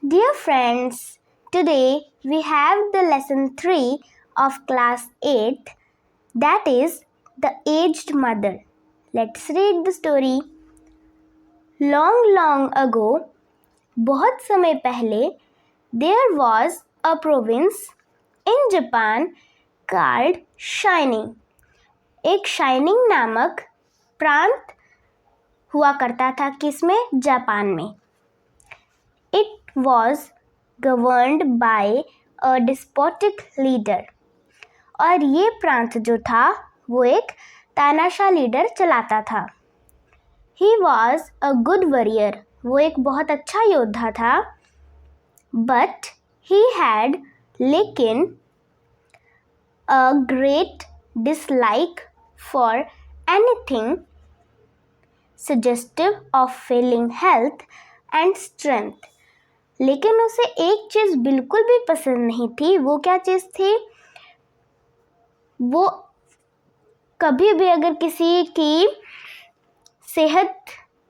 Dear friends, today we have the lesson 3 of class 8, that is the aged mother. Let's read the story. Long ago, बहुत समय पहले, there was a province in Japan called Shining. एक shining नामक प्रांत हुआ करता था किसमें? जापान में. It was governed by a despotic leader. और ये प्रांत जो था वो एक तानाशाह लीडर चलाता था. He was a good warrior. वो एक बहुत अच्छा योद्धा था. But he had लेकिन a great dislike for anything suggestive of failing health and strength. लेकिन उसे एक चीज़ बिल्कुल भी पसंद नहीं थी. वो क्या चीज़ थी? वो कभी भी अगर किसी की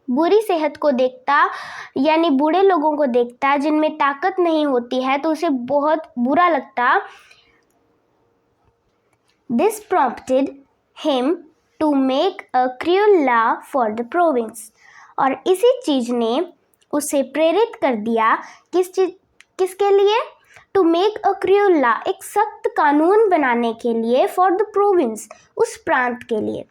बुरी सेहत को देखता, यानी बूढ़े लोगों को देखता जिनमें ताकत नहीं होती है, तो उसे बहुत बुरा लगता. This prompted him to make a cruel law for the province. और इसी चीज़ ने उसे प्रेरित कर दिया किसके लिए? To make a cruel law, एक सख्त कानून बनाने के लिए. फॉर द प्रोविंस, उस प्रांत के लिए.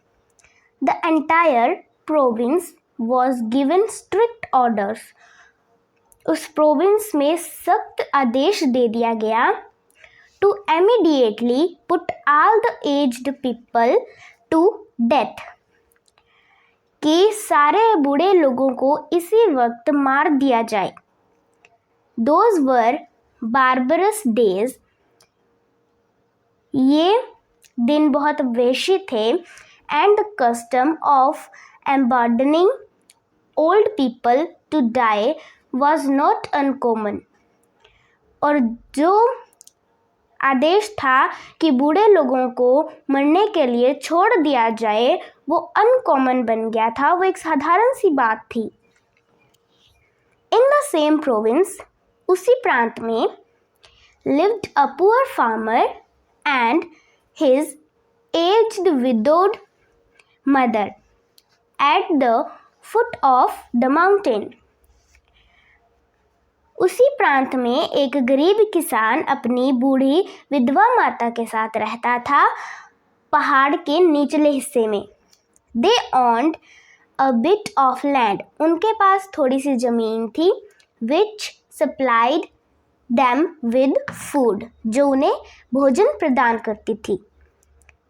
The entire province was given strict orders. उस प्रोविंस में सख्त आदेश दे दिया गया. To immediately put all the aged people to death, कि सारे बूढ़े लोगों को इसी वक्त मार दिया जाए. Those were barbarous days. ये दिन बहुत वैशी थे. And the custom of abandoning old people to die was not uncommon. और जो आदेश था कि बूढ़े लोगों को मरने के लिए छोड़ दिया जाए, वो अनकॉमन बन गया था. वो एक साधारण सी बात थी. इन द सेम प्रोविंस, उसी प्रांत में, lived a poor farmer and his aged widowed mother at the foot of the mountain. उसी प्रांत में एक गरीब किसान अपनी बूढ़ी विधवा माता के साथ रहता था, पहाड़ के निचले हिस्से में. They owned a bit of land. उनके पास थोड़ी सी जमीन थी. Which supplied them with food. जो उन्हें भोजन प्रदान करती थी.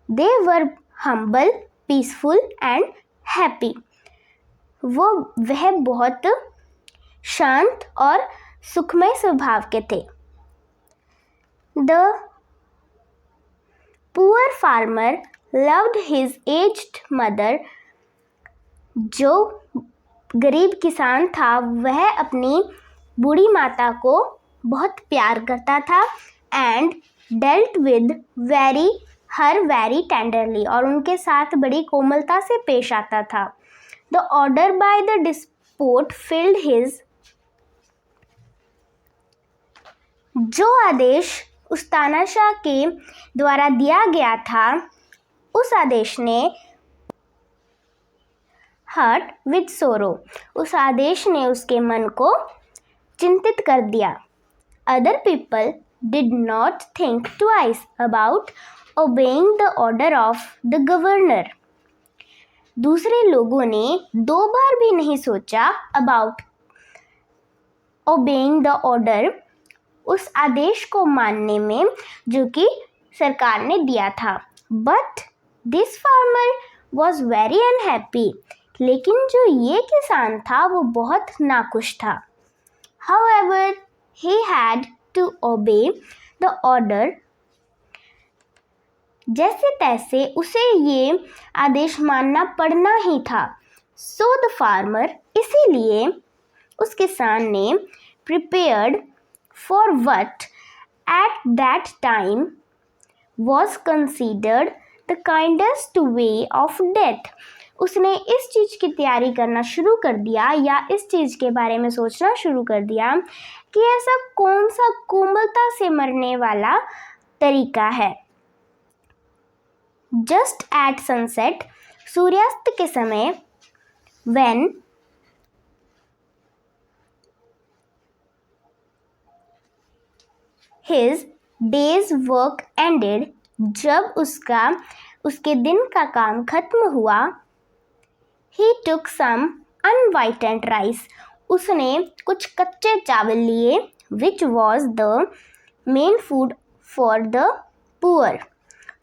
They were humble, peaceful and happy. वह बहुत शांत और सुखमय स्वभाव के थे. The poor farmer loved his aged mother. जो गरीब किसान था वह अपनी बूढ़ी माता को बहुत प्यार करता था. And dealt with her very tenderly. और उनके साथ बड़ी कोमलता से पेश आता था. The order by the despot filled his. जो आदेश उस तानाशाह के द्वारा दिया गया था, उस आदेश ने हर्ट विद सोरो, उस आदेश ने उसके मन को चिंतित कर दिया. Other people did not think twice about obeying the order of the governor. दूसरे लोगों ने 2 बार भी नहीं सोचा अबाउट ओबेइंग द ऑर्डर, उस आदेश को मानने में जो कि सरकार ने दिया था. But this farmer was very unhappy. लेकिन जो ये किसान था वो बहुत नाखुश था. However he had to obey the order. जैसे तैसे उसे ये आदेश मानना पड़ना ही था. सो द फार्मर, इसीलिए उस किसान ने prepared for what at that time was considered the kindest way of death. उसने इस चीज़ की तैयारी करना शुरू कर दिया या इस चीज़ के बारे में सोचना शुरू कर दिया कि ऐसा कौन सा कोमलता से मरने वाला तरीका है। जस्ट एट सनसेट, सूर्यास्त के समय, when his day's work ended, जब उसके दिन का काम खत्म हुआ, he took some unwhitened rice, उसने कुछ कच्चे चावल लिए, which was the main food for the poor,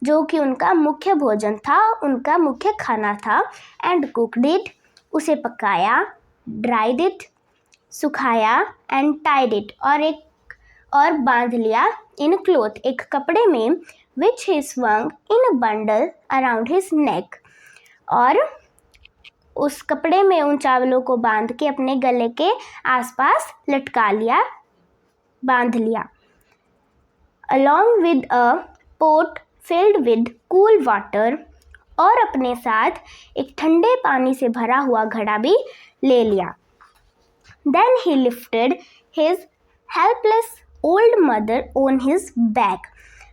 जो कि उनका मुख्य भोजन था, उनका मुख्य खाना था, and cooked it, उसे पकाया, dried it, सुखाया, and tied it, और बांध लिया, in a cloth, एक कपड़े में, which he swung in a bundle around his neck, और उस कपड़े में उन चावलों को बांध के अपने गले के आसपास लटका लिया, बांध लिया, along with a pot filled with cool water, और अपने साथ एक ठंडे पानी से भरा हुआ घड़ा भी ले लिया। Then he lifted his helpless old mother on his back,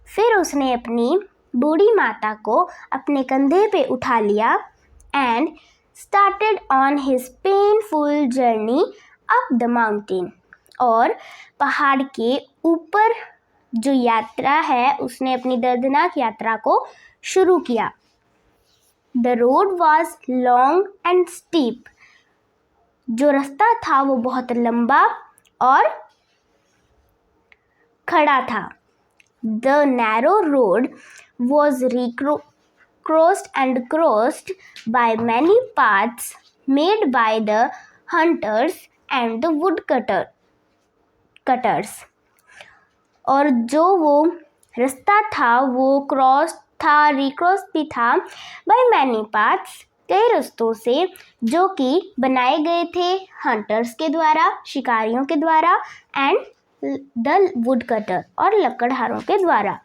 फिर उसने अपनी बूढ़ी माता को अपने कंधे पे उठा लिया, and started on his painful journey up the mountain, और पहाड़ के ऊपर जो यात्रा है उसने अपनी दर्दनाक यात्रा को शुरू किया। The road was long and steep, जो रास्ता था वो बहुत लंबा और खड़ा था। The narrow road was crossed and crossed by many paths made by the hunters and the woodcutters, और जो वो रास्ता था वो क्रॉस था, रिक्रॉस भी था, by many paths, कई रास्तों से जो कि बनाए गए थे हंटर्स के द्वारा, शिकारियों के द्वारा, एंड द वुडकटर, और लकड़हारों के द्वारा।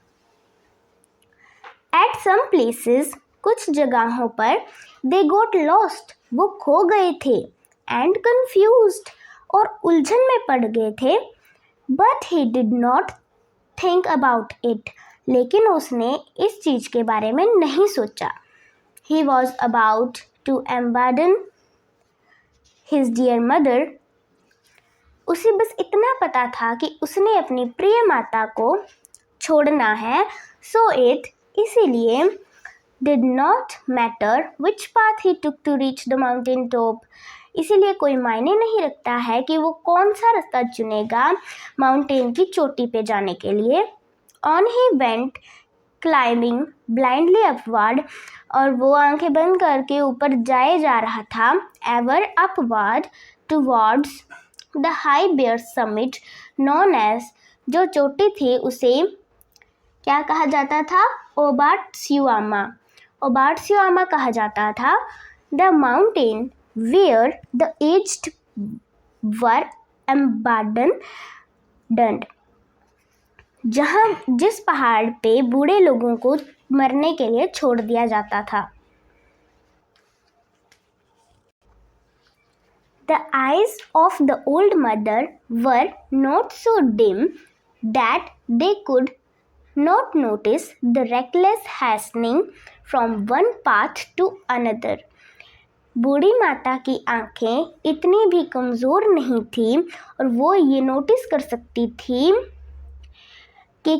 एट सम प्लेसेस, कुछ जगहों पर, दे गोट लॉस्ट, वो खो गए थे, एंड कंफ्यूज्ड, और उलझन में पड़ गए थे, but he did not think about it, लेकिन उसने इस चीज़ के बारे में नहीं सोचा। He was about to abandon his dear mother, उसे बस इतना पता था कि उसने अपनी प्रिय माता को छोड़ना है, so it, इसीलिए, did not matter which path he took to reach the mountain top, इसीलिए कोई मायने नहीं रखता है कि वो कौन सा रास्ता चुनेगा माउंटेन की चोटी पे जाने के लिए। On he went climbing blindly upward, और वो आंखें बंद करके ऊपर जाए जा रहा था, ever upward towards the high bare summit known as, जो चोटी थी उसे क्या कहा जाता था? ओबाट्सुआमा, ओबाट्सुआमा कहा जाता था। The mountain where the aged were abandoned, जिस पहाड़ पे बूढ़े लोगों को मरने के लिए छोड़ दिया जाता था। The eyes of the old mother were not so dim that they could not notice the reckless hastening from one path to another. बूढ़ी माता की आंखें इतनी भी कमज़ोर नहीं थी और वो ये नोटिस कर सकती थी कि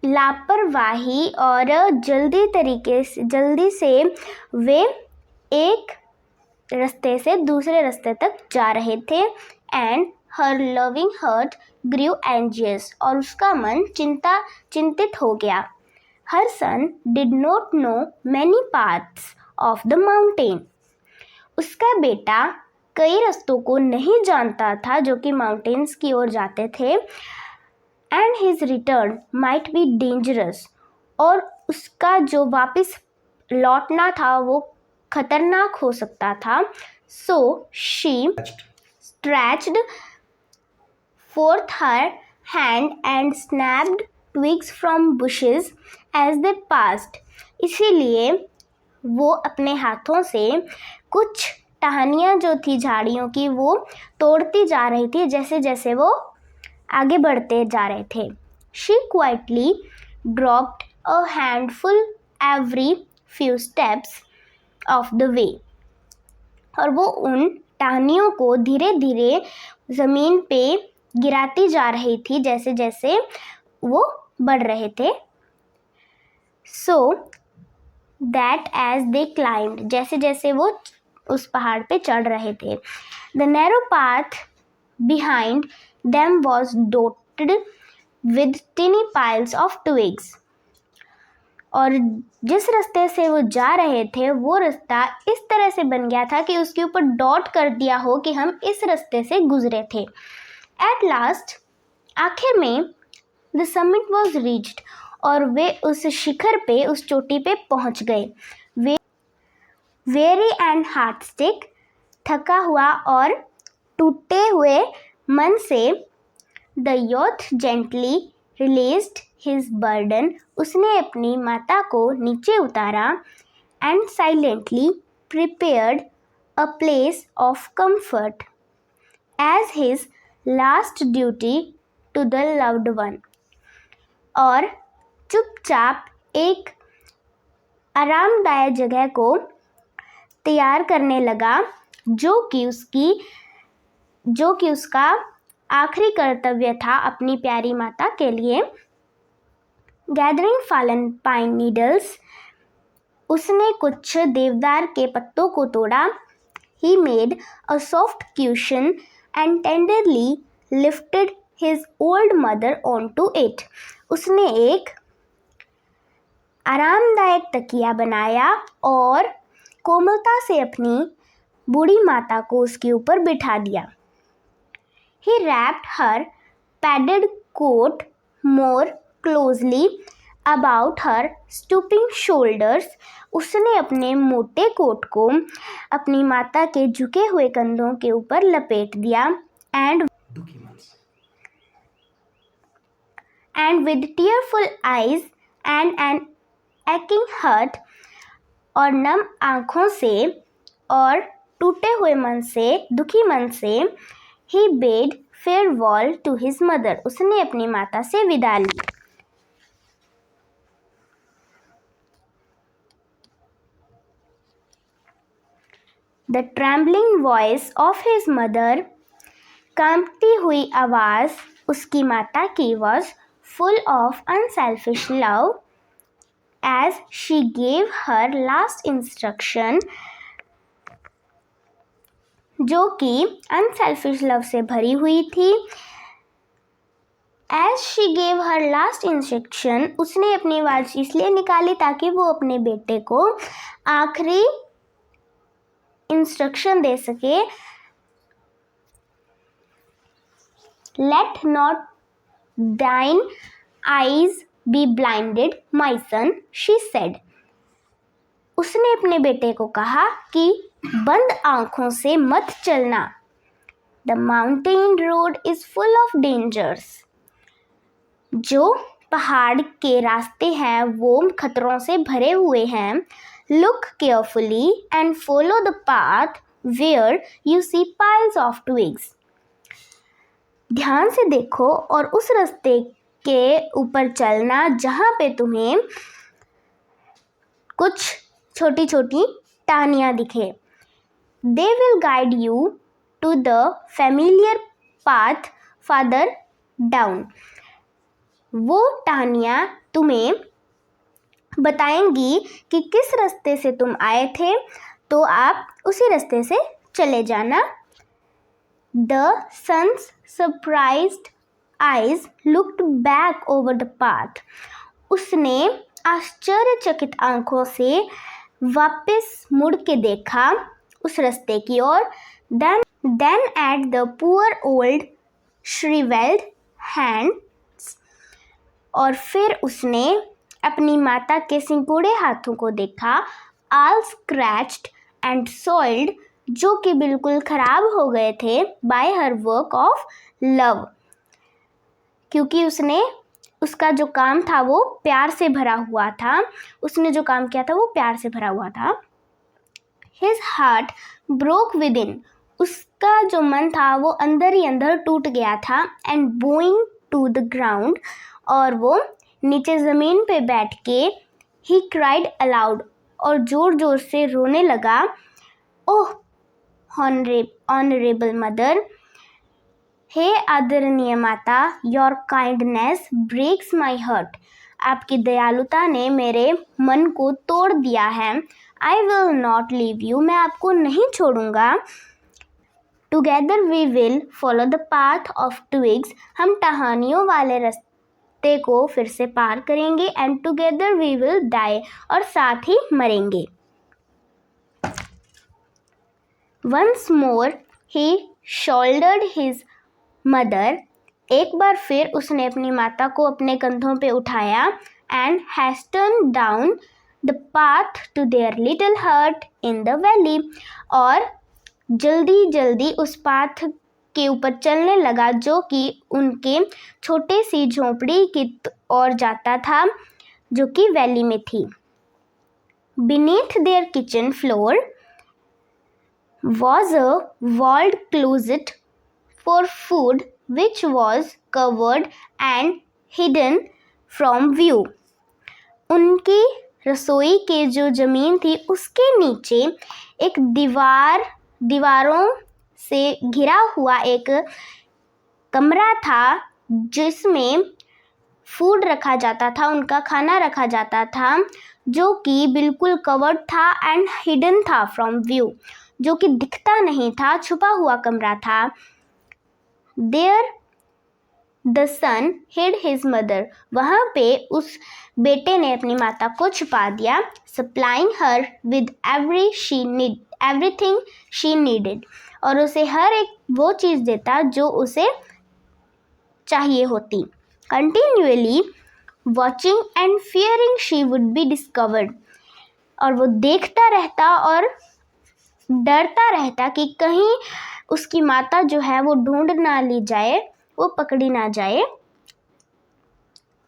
लापरवाही और जल्दी से वे एक रास्ते से दूसरे रास्ते तक जा रहे थे, and her loving heart grew anxious, और उसका मन चिंतित हो गया। Her son did not know many paths of the mountain, उसका बेटा कई रास्तों को नहीं जानता था जो कि माउंटेन्स की ओर जाते थे, and his return might be dangerous, और उसका जो वापस लौटना था वो खतरनाक हो सकता था। So she stretched forth her hand and snapped twigs from bushes as they passed, इसीलिए वो अपने हाथों से कुछ टहनियाँ जो थी झाड़ियों की वो तोड़ती जा रही थी जैसे जैसे वो आगे बढ़ते जा रहे थे। She quietly dropped a handful every few steps of the way. और वो उन टहनियों को धीरे धीरे ज़मीन पे गिराती जा रही थी जैसे जैसे वो बढ़ रहे थे। So that as they climbed, जैसे जैसे वो उस पहाड़ पे चढ़ रहे थे, the narrow path behind them was dotted with tiny piles of twigs. और जिस रास्ते से वो जा रहे थे वो रास्ता इस तरह से बन गया था कि उसके ऊपर डॉट कर दिया हो कि हम इस रास्ते से गुजरे थे। At last, आखिर में the summit was reached, और वे उस शिखर पे, उस चोटी पे पहुंच गए। Weary and heartsick, थका हुआ और टूटे हुए मन से, the youth gently released his burden, उसने अपनी माता को नीचे उतारा, and silently prepared a place of comfort as his last duty to the loved one, और चुपचाप एक आरामदायक जगह को तैयार करने लगा जो कि उसका आखिरी कर्तव्य था अपनी प्यारी माता के लिए। गैदरिंग फॉलन पाइन नीडल्स, उसने कुछ देवदार के पत्तों को तोड़ा। He made a soft cushion and tenderly lifted his old mother on to it, उसने एक आरामदायक तकिया बनाया और कोमलता से अपनी बूढ़ी माता को उसके ऊपर बिठा दिया। He wrapped her padded coat more closely about her stooping shoulders, उसने अपने मोटे कोट को अपनी माता के झुके हुए कंधों के ऊपर लपेट दिया। And with tearful eyes and an aching heart, और नम आँखों से और टूटे हुए मन से, दुखी मन से, he bade farewell to his mother, उसने अपनी माता से विदा ली। The trembling voice of his mother, कांपती हुई आवाज़ उसकी माता की, was full of unselfish love as she gave her last instruction, जो कि अनसेल्फिश लव से भरी हुई थी। As she gave her last instruction, उसने अपनी आवाज़ इसलिए निकाली ताकि वो अपने बेटे को आखिरी इंस्ट्रक्शन दे सके। Let not thine eyes be blinded, my son, she said. उसने अपने बेटे को कहा कि बंद आंखों से मत चलना। The mountain road is full of dangers. जो पहाड़ के रास्ते हैं वो खतरों से भरे हुए हैं। Look carefully and follow the path where you see piles of twigs. ध्यान से देखो और उस रास्ते के ऊपर चलना जहाँ पे तुम्हें कुछ छोटी छोटी टहनियाँ दिखे। They will guide you to the familiar path farther down. वो टहनियाँ तुम्हें बताएंगी कि किस रास्ते से तुम आए थे, तो आप उसी रास्ते से चले जाना। The son's surprised eyes looked back over the path. उसने आश्चर्यचकित आंखों से वापस मुड़ के देखा उस रास्ते की ओर। Then at the poor old shriveled hands, और फिर उसने अपनी माता के सिंकुड़े हाथों को देखा। All scratched and soiled, जो कि बिल्कुल खराब हो गए थे by her work of love, क्योंकि उसने उसका जो काम था वो प्यार से भरा हुआ था, उसने जो काम किया था वो प्यार से भरा हुआ था। His heart broke within, उसका जो मन था वो अंदर ही अंदर टूट गया था। And bowing to the ground, और वो नीचे ज़मीन पे बैठ के he cried aloud, और ज़ोर ज़ोर से रोने लगा। ओह ऑनरेबल मदर, हे आदरणीय माता, your kindness breaks my heart, आपकी दयालुता ने मेरे मन को तोड़ दिया है। I will not leave you, मैं आपको नहीं छोड़ूंगा। Together we will follow the path of twigs, हम टहनियों वाले रास्ते को फिर से पार करेंगे। And together we will die, और साथ ही मरेंगे। Once more he shouldered his mother, एक बार फिर उसने अपनी माता को अपने कंधों पे उठाया। And hasten down the path to their little hut in the valley, और जल्दी जल्दी उस पाथ के ऊपर चलने लगा जो कि उनके छोटे सी झोंपड़ी की ओर जाता था, जो कि वैली में थी। Beneath there kitchen floor was a walled closet for food which was covered and hidden from view. उनकी रसोई के जो ज़मीन थी उसके नीचे एक दीवारों से घिरा हुआ एक कमरा था जिसमें फूड रखा जाता था, उनका खाना रखा जाता था, जो कि बिल्कुल कवर्ड था एंड हिडन था फ्रॉम व्यू, जो कि दिखता नहीं था, छुपा हुआ कमरा था। There the son hid his mother, वहाँ पे उस बेटे ने अपनी माता को छुपा दिया। Supplying her with everything she needed, और उसे हर एक वो चीज़ देता जो उसे चाहिए होती। Continually watching and fearing she would be discovered, और वो देखता रहता और डरता रहता कि कहीं उसकी माता जो है वो ढूंढ ना ली जाए, वो पकड़ी ना जाए।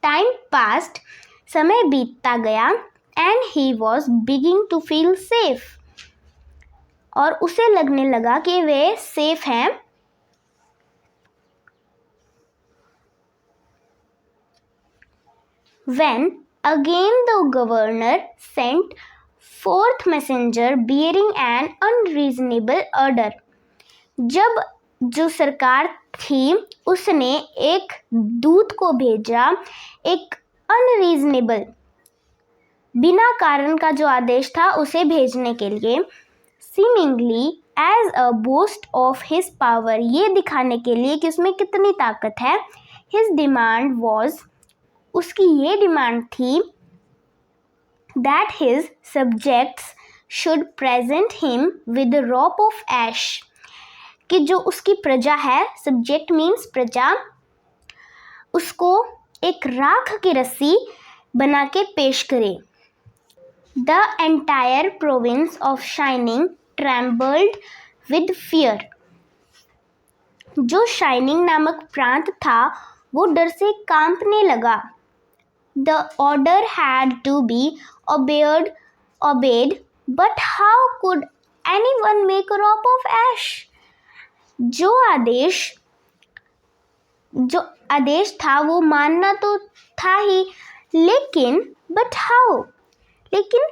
टाइम पास्ट, समय बीतता गया। And he was beginning to feel safe, और उसे लगने लगा कि वे सेफ हैं। When again the governor sent fourth messenger bearing an unreasonable order, जब जो सरकार थी उसने एक दूत को भेजा, एक अनरीजनेबल, बिना कारण का जो आदेश था उसे भेजने के लिए। Seemingly as a boast of his power, ये दिखाने के लिए कि उसमें कितनी ताकत है। हिज डिमांड वॉज, उसकी ये डिमांड थी that his subjects should present him with a rope of ash, कि जो उसकी प्रजा है, सब्जेक्ट मीन्स प्रजा, उसको एक राख की रस्सी बना के पेश करे। The entire province of Shining trembled with fear, जो शाइनिंग नामक प्रांत था वो डर से कांपने लगा। The order had to be obeyed, but how could anyone make a rope of ash? जो आदेश था वो मानना तो था ही, लेकिन but how? लेकिन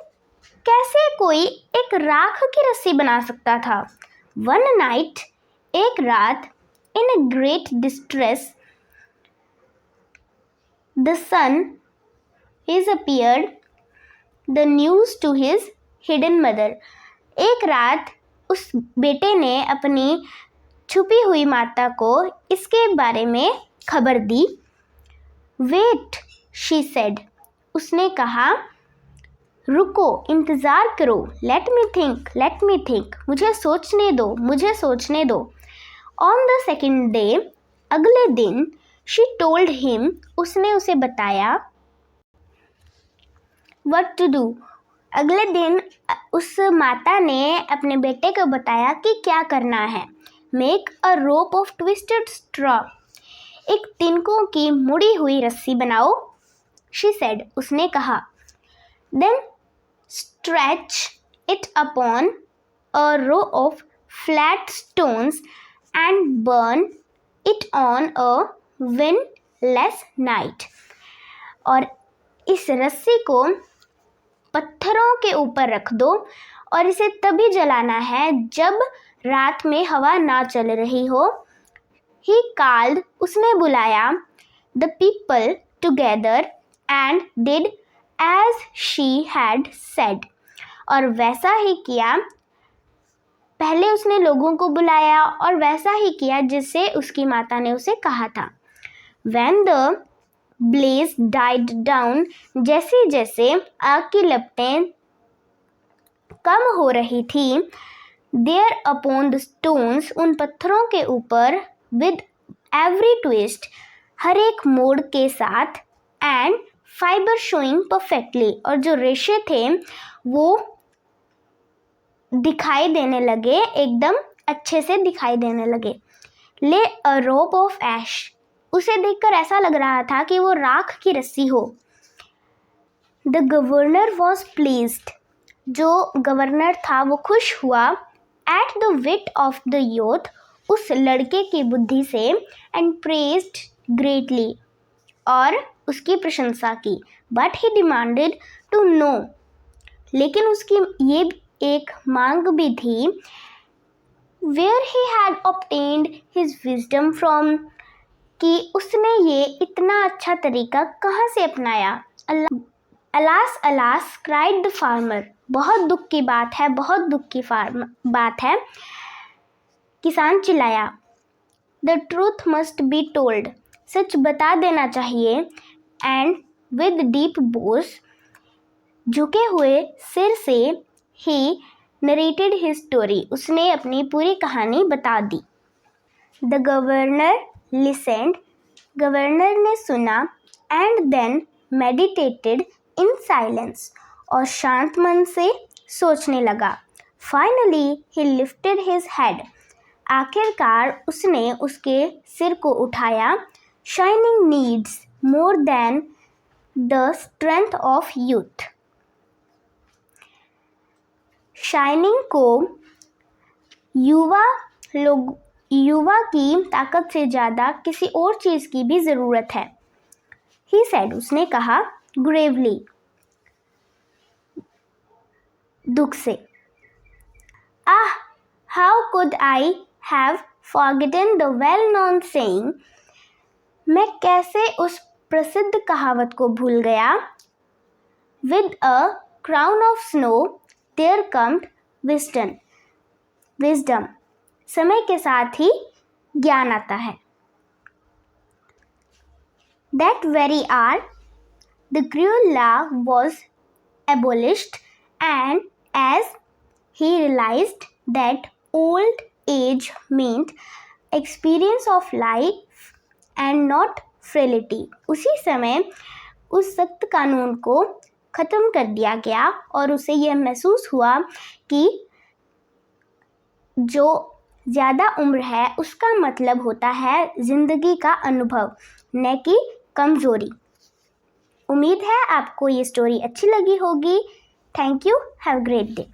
कैसे कोई एक राख की रस्सी बना सकता था? One night, एक रात, in a great distress, the son is appeared the news to his hidden mother, एक रात उस बेटे ने अपनी छुपी हुई माता को इसके बारे में खबर दी। वेट, शी सेड, उसने कहा रुको, इंतज़ार करो। लेट मी थिंक, मुझे सोचने दो। ऑन द सेकेंड डे, अगले दिन, शी टोल्ड हिम, उसने उसे बताया व्हाट टू डू, अगले दिन उस माता ने अपने बेटे को बताया कि क्या करना है। Make a rope of twisted straw, एक तिनकों की मुड़ी हुई रस्सी बनाओ, she said, उसने कहा। Then stretch it upon a row of flat stones and burn it on a windless night. और इस रस्सी को पत्थरों के ऊपर रख दो और इसे तभी जलाना है जब रात में हवा ना चल रही हो। He called, उसने बुलाया, the people together and did as she had said, और वैसा ही किया। पहले उसने लोगों को बुलाया और वैसा ही किया जिससे उसकी माता ने उसे कहा था। When the blaze died down, जैसे जैसे आग की लपटें कम हो रही थी, there upon the stones, उन पत्थरों के ऊपर, with every twist, हर एक मोड़ के साथ, and fiber showing perfectly, और जो रेशे थे वो दिखाई देने लगे, एकदम अच्छे से दिखाई देने लगे। lay a rope of ash, उसे देखकर ऐसा लग रहा था कि वो राख की रस्सी हो। The governor was pleased, जो गवर्नर था वो खुश हुआ। At the wit of the youth, उस लड़के की बुद्धि से, and praised greatly, और उसकी प्रशंसा की। But he demanded to know, लेकिन उसकी ये एक मांग भी थी, where he had obtained his wisdom from, कि उसने ये इतना अच्छा तरीका कहाँ से अपनाया। Alas, alas, cried the farmer, बहुत दुख की बात है, बहुत दुख की बात है, किसान चिल्लाया। The truth must be told, सच बता देना चाहिए। And with deep bows, झुके हुए सिर से, he narrated his story, उसने अपनी पूरी कहानी बता दी। The governor listened, गवर्नर ने सुना, and then meditated in silence, और शांत मन से सोचने लगा। Finally he lifted his head, आखिरकार उसने उसके सिर को उठाया। Shining needs more than the strength of youth, shining को युवा की ताकत से ज़्यादा किसी और चीज़ की भी ज़रूरत है। He said, उसने कहा, gravely, दुख से। Ah, how could I have forgotten the well-known saying, मैं कैसे उस प्रसिद्ध कहावत को भूल गया। With a crown of snow there comes wisdom, समय के साथ ही ज्ञान आता है। That very hour the cruel law was abolished, and as he realized that old age meant experience of life and not frailty, उसी समय उस सख्त कानून को ख़त्म कर दिया गया और उसे यह महसूस हुआ कि जो ज़्यादा उम्र है उसका मतलब होता है ज़िंदगी का अनुभव, न कि कमज़ोरी। उम्मीद है आपको ये स्टोरी अच्छी लगी होगी। Thank you, have a great day.